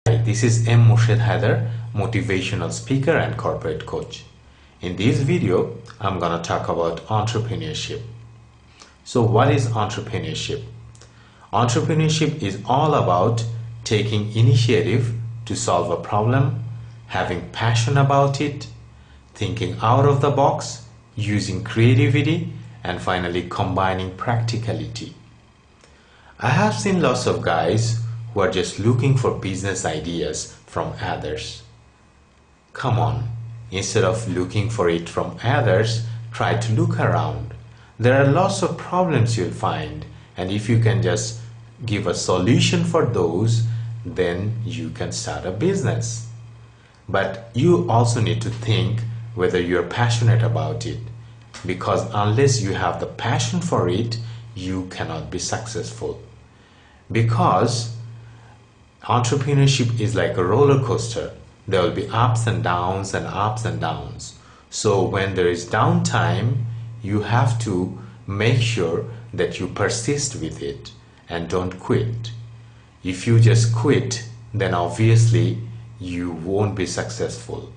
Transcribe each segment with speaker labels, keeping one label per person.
Speaker 1: Hi, this is M. Murshid Haider, motivational speaker and corporate coach. In this video, I'm going to talk about entrepreneurship. So what is entrepreneurship? Entrepreneurship is all about taking initiative to solve a problem, having passion about it, thinking out of the box, using creativity, and finally combining practicality. I have seen lots of guys who are just looking for business ideas from others. Come on, instead of looking for it from others, try to look around. There are lots of problems you'll find, and if you can just give a solution for those, then you can start a business. But you also need to think whether you're passionate about it, because unless you have the passion for it, you cannot be successful. Because entrepreneurship is like a roller coaster. There will be ups and downs and ups and downs. So when there is downtime, you have to make sure that you persist with it and don't quit. If you just quit, then obviously you won't be successful.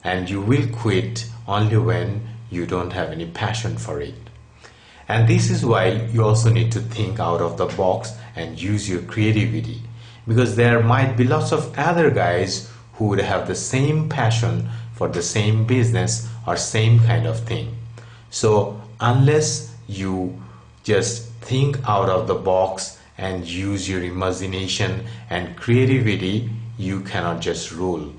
Speaker 1: And you will quit only when you don't have any passion for it. And this is why you also need to think out of the box and use your creativity, because there might be lots of other guys who would have the same passion for the same business or same kind of thing. So unless you just think out of the box and use your imagination and creativity, you cannot just rule.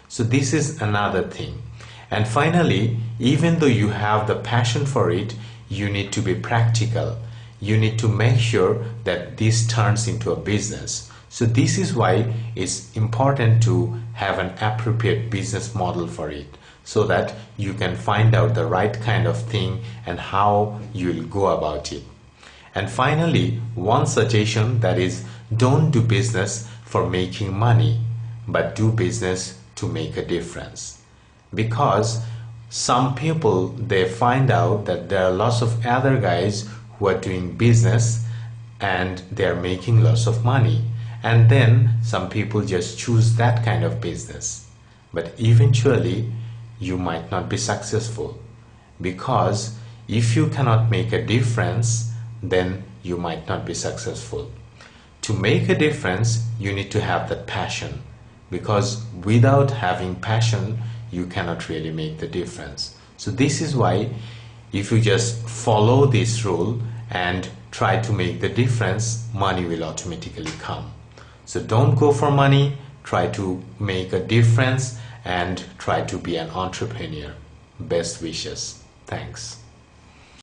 Speaker 1: So this is another thing. And finally, even though you have the passion for it, you need to be practical. You need to make sure that this turns into a business. So this is why it's important to have an appropriate business model for it, so that you can find out the right kind of thing and how you'll go about it. And finally, one suggestion, that is, don't do business for making money, but do business to make a difference. Because some people, they find out that there are lots of other guys who are doing business and they are making lots of money. And then some people just choose that kind of business. But eventually, you might not be successful. Because if you cannot make a difference, then you might not be successful. To make a difference, you need to have that passion. Because without having passion, you cannot really make the difference. So this is why if you just follow this rule and try to make the difference, money will automatically come. So don't go for money, try to make a difference and try to be an entrepreneur. Best wishes. Thanks.